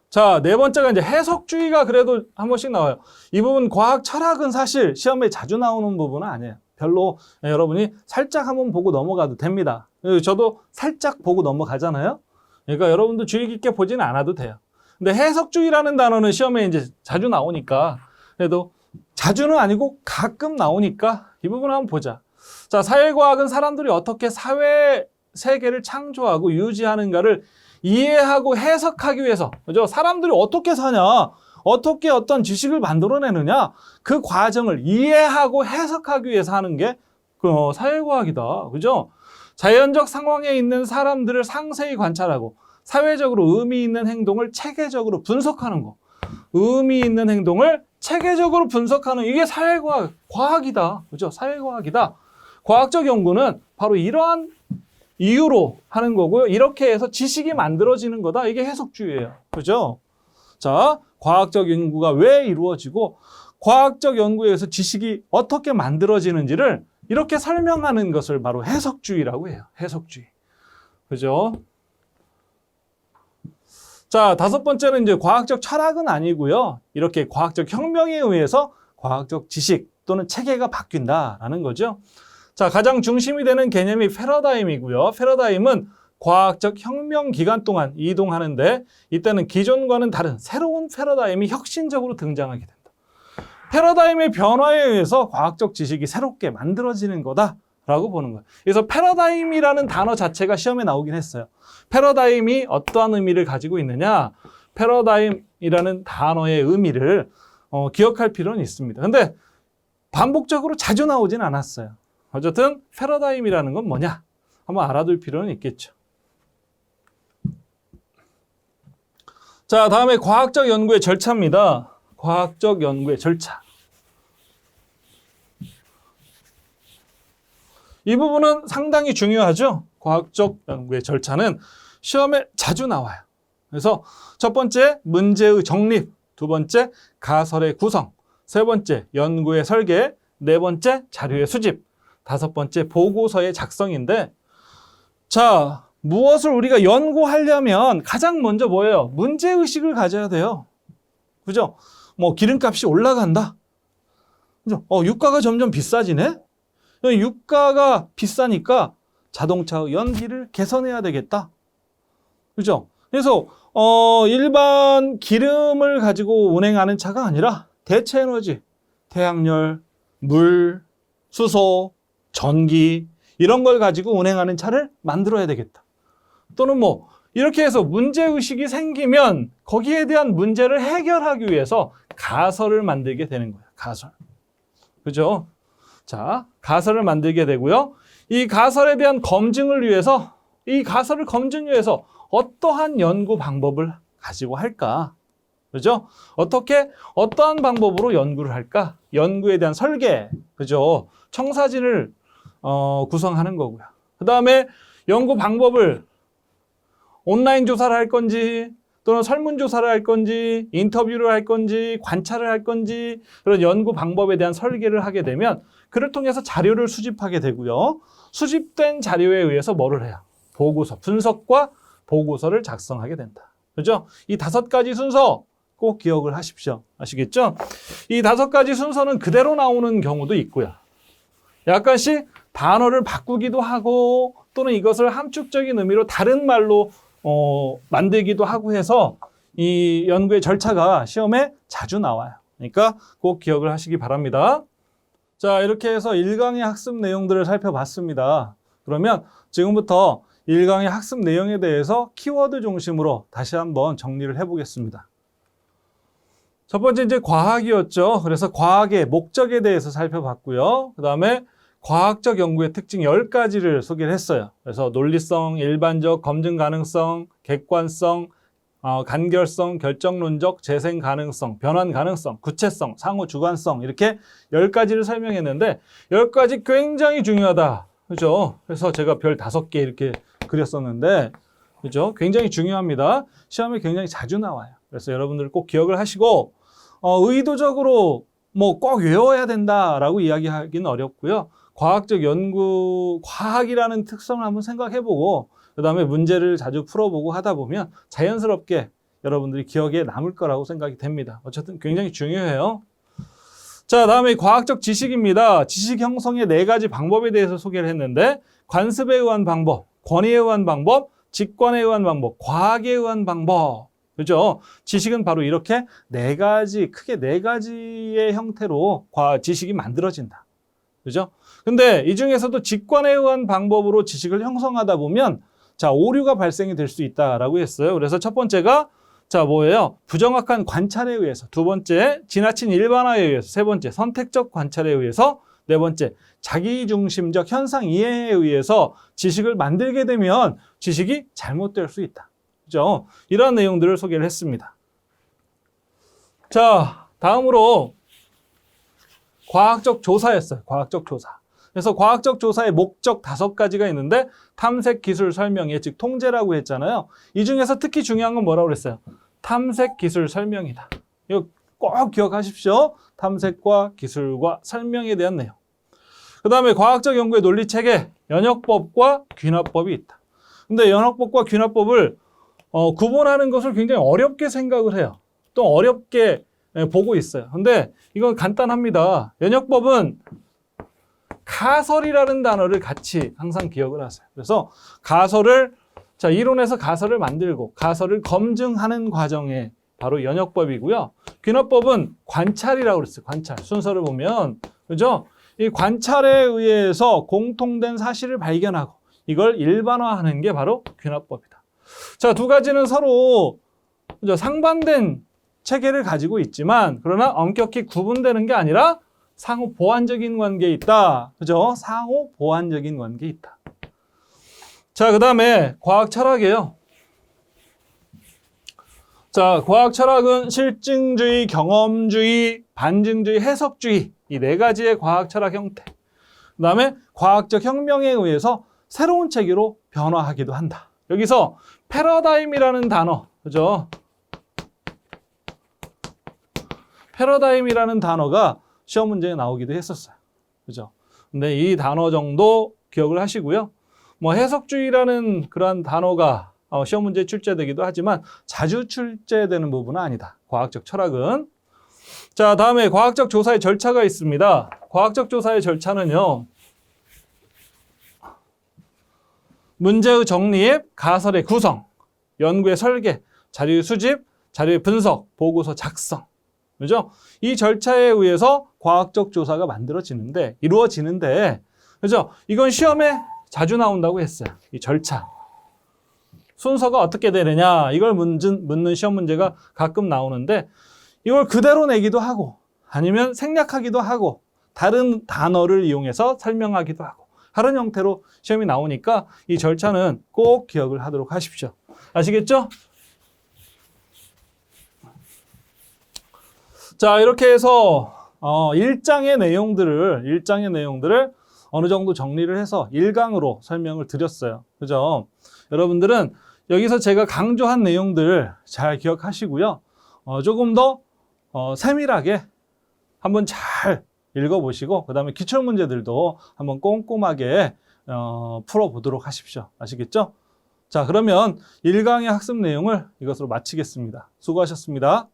자, 네 번째가 이제 해석주의가 그래도 한 번씩 나와요. 이 부분 과학 철학은 사실 시험에 자주 나오는 부분은 아니에요. 별로 여러분이 살짝 한번 보고 넘어가도 됩니다. 저도 살짝 보고 넘어가잖아요. 그러니까 여러분도 주의 깊게 보지는 않아도 돼요. 근데 해석주의라는 단어는 시험에 이제 자주 나오니까 그래도 자주는 아니고 가끔 나오니까 이 부분 한번 보자. 자, 사회과학은 사람들이 어떻게 사회 세계를 창조하고 유지하는가를 이해하고 해석하기 위해서, 그죠? 사람들이 어떻게 사냐, 어떻게 어떤 지식을 만들어내느냐, 그 과정을 이해하고 해석하기 위해서 하는 게 사회과학이다. 그죠? 자연적 상황에 있는 사람들을 상세히 관찰하고 사회적으로 의미 있는 행동을 체계적으로 분석하는 거. 의미 있는 행동을 체계적으로 분석하는 이게 사회과학, 과학이다. 그죠? 사회과학이다. 과학적 연구는 바로 이러한 이유로 하는 거고요. 이렇게 해서 지식이 만들어지는 거다. 이게 해석주의예요. 그죠? 자, 과학적 연구가 왜 이루어지고 과학적 연구에 의해서 지식이 어떻게 만들어지는지를 이렇게 설명하는 것을 바로 해석주의라고 해요. 해석주의. 그죠? 자, 다섯 번째는 이제 과학적 철학은 아니고요. 이렇게 과학적 혁명에 의해서 과학적 지식 또는 체계가 바뀐다라는 거죠. 자, 가장 중심이 되는 개념이 패러다임이고요. 패러다임은 과학적 혁명 기간 동안 이동하는데 이때는 기존과는 다른 새로운 패러다임이 혁신적으로 등장하게 된다. 패러다임의 변화에 의해서 과학적 지식이 새롭게 만들어지는 거다라고 보는 거예요. 그래서 패러다임이라는 단어 자체가 시험에 나오긴 했어요. 패러다임이 어떠한 의미를 가지고 있느냐? 패러다임이라는 단어의 의미를 기억할 필요는 있습니다. 근데 반복적으로 자주 나오진 않았어요. 어쨌든 패러다임이라는 건 뭐냐? 한번 알아둘 필요는 있겠죠. 자, 다음에 과학적 연구의 절차입니다. 과학적 연구의 절차. 이 부분은 상당히 중요하죠. 과학적 연구의 절차는 시험에 자주 나와요. 그래서 첫 번째, 문제의 정립. 두 번째, 가설의 구성. 세 번째, 연구의 설계. 네 번째, 자료의 수집. 다섯 번째, 보고서의 작성인데, 자, 무엇을 우리가 연구하려면 가장 먼저 뭐예요? 문제의식을 가져야 돼요. 그죠? 뭐, 기름값이 올라간다. 그죠? 유가가 점점 비싸지네? 유가가 비싸니까 자동차 연비를 개선해야 되겠다. 그죠? 그래서, 일반 기름을 가지고 운행하는 차가 아니라 대체 에너지, 태양열, 물, 수소, 전기, 이런 걸 가지고 운행하는 차를 만들어야 되겠다. 또는 뭐, 이렇게 해서 문제의식이 생기면 거기에 대한 문제를 해결하기 위해서 가설을 만들게 되는 거예요. 가설. 그죠? 자, 가설을 만들게 되고요. 이 가설에 대한 검증을 위해서, 이 가설을 검증 위해서 어떠한 연구 방법을 가지고 할까? 그죠? 어떠한 방법으로 연구를 할까? 연구에 대한 설계, 그죠? 청사진을 구성하는 거고요. 그 다음에 연구 방법을 온라인 조사를 할 건지, 또는 설문조사를 할 건지, 인터뷰를 할 건지, 관찰을 할 건지, 그런 연구 방법에 대한 설계를 하게 되면 그를 통해서 자료를 수집하게 되고요. 수집된 자료에 의해서 뭐를 해요? 보고서, 분석과 보고서를 작성하게 된다. 그죠? 이 다섯 가지 순서 꼭 기억을 하십시오. 아시겠죠? 이 다섯 가지 순서는 그대로 나오는 경우도 있고요. 약간씩 단어를 바꾸기도 하고 또는 이것을 함축적인 의미로 다른 말로 만들기도 하고 해서 이 연구의 절차가 시험에 자주 나와요. 그러니까 꼭 기억을 하시기 바랍니다. 자, 이렇게 해서 1강의 학습 내용들을 살펴봤습니다. 그러면 지금부터 1강의 학습 내용에 대해서 키워드 중심으로 다시 한번 정리를 해보겠습니다. 첫 번째 이제 과학이었죠. 그래서 과학의 목적에 대해서 살펴봤고요. 그 다음에 과학적 연구의 특징 10가지를 소개를 했어요. 그래서 논리성, 일반적, 검증 가능성, 객관성, 간결성, 결정론적, 재생 가능성, 변환 가능성, 구체성, 상호 주관성 이렇게 10가지를 설명했는데 10가지 굉장히 중요하다. 그죠? 그래서 제가 별 5개 이렇게 그렸었는데 그죠? 굉장히 중요합니다. 시험에 굉장히 자주 나와요. 그래서 여러분들 꼭 기억을 하시고 의도적으로 뭐 꼭 외워야 된다라고 이야기하기는 어렵고요. 과학적 연구, 과학이라는 특성을 한번 생각해보고 그 다음에 문제를 자주 풀어보고 하다 보면 자연스럽게 여러분들이 기억에 남을 거라고 생각이 됩니다. 어쨌든 굉장히 중요해요. 자, 다음에 과학적 지식입니다. 지식 형성의 4가지 방법에 대해서 소개를 했는데 관습에 의한 방법, 권위에 의한 방법, 직관에 의한 방법, 과학에 의한 방법. 그죠? 지식은 바로 이렇게 4가지, 크게 4가지의 형태로 지식이 만들어진다. 그죠? 근데 이 중에서도 직관에 의한 방법으로 지식을 형성하다 보면 자, 오류가 발생이 될 수 있다라고 했어요. 그래서 첫 번째가 자, 뭐예요? 부정확한 관찰에 의해서. 두 번째, 지나친 일반화에 의해서. 세 번째, 선택적 관찰에 의해서. 네 번째, 자기중심적 현상 이해에 의해서 지식을 만들게 되면 지식이 잘못될 수 있다. 그죠? 이러한 내용들을 소개를 했습니다. 자, 다음으로 과학적 조사였어요. 과학적 조사. 그래서 과학적 조사의 목적 5가지가 있는데 탐색 기술 설명에 즉 통제라고 했잖아요. 이 중에서 특히 중요한 건 뭐라고 그랬어요? 탐색 기술 설명이다. 이거 꼭 기억하십시오. 탐색과 기술과 설명에 대한 내용. 그 다음에 과학적 연구의 논리 체계, 연역법과 귀납법이 있다. 근데 연역법과 귀납법을 구분하는 것을 굉장히 어렵게 생각을 해요. 또 어렵게 보고 있어요. 근데 이건 간단합니다. 연역법은 가설이라는 단어를 같이 항상 기억을 하세요. 그래서 이론에서 가설을 만들고 가설을 검증하는 과정에 바로 연역법이고요. 귀납법은 관찰이라고 그랬어요. 관찰. 순서를 보면, 그죠? 이 관찰에 의해서 공통된 사실을 발견하고 이걸 일반화하는 게 바로 귀납법이다. 자, 두 가지는 서로 상반된 체계를 가지고 있지만 그러나 엄격히 구분되는 게 아니라 상호 보완적인 관계에 있다. 그죠? 상호 보완적인 관계에 있다. 자, 그 다음에 과학 철학이에요. 자, 과학 철학은 실증주의, 경험주의, 반증주의, 해석주의 이 4가지의 과학 철학 형태. 그 다음에 과학적 혁명에 의해서 새로운 체계로 변화하기도 한다. 여기서 패러다임이라는 단어, 그죠? 패러다임이라는 단어가 시험 문제에 나오기도 했었어요. 그죠? 근데 이 단어 정도 기억을 하시고요. 뭐 해석주의라는 그러한 단어가 시험 문제에 출제되기도 하지만 자주 출제되는 부분은 아니다. 과학적 철학은. 자, 다음에 과학적 조사의 절차가 있습니다. 과학적 조사의 절차는요. 문제의 정리입, 가설의 구성, 연구의 설계, 자료의 수집, 자료의 분석, 보고서 작성. 그죠? 이 절차에 의해서 과학적 조사가 이루어지는데, 그죠? 이건 시험에 자주 나온다고 했어요. 이 절차. 순서가 어떻게 되느냐, 이걸 묻는 시험 문제가 가끔 나오는데, 이걸 그대로 내기도 하고, 아니면 생략하기도 하고, 다른 단어를 이용해서 설명하기도 하고, 다른 형태로 시험이 나오니까 이 절차는 꼭 기억을 하도록 하십시오. 아시겠죠? 자, 이렇게 해서 1장의 내용들을 어느 정도 정리를 해서 1강으로 설명을 드렸어요. 그죠? 여러분들은 여기서 제가 강조한 내용들 잘 기억하시고요. 조금 더 세밀하게 한번 잘 읽어보시고 그 다음에 기출문제들도 한번 꼼꼼하게 풀어보도록 하십시오. 아시겠죠? 자, 그러면 1강의 학습 내용을 이것으로 마치겠습니다. 수고하셨습니다.